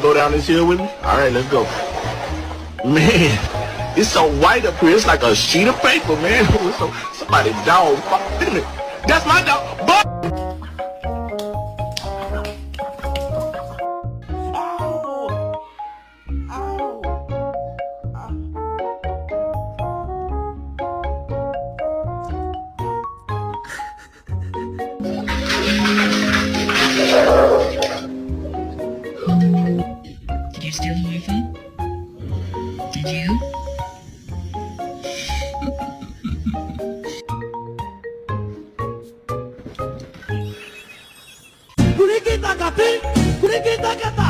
Go down this hill with me? All right, let's go. Man, it's so white up here. It's like a sheet of paper, man. Somebody dog. That's my dog. But Did you steal my phone? Did you? Kurikita kati, kurikita kata.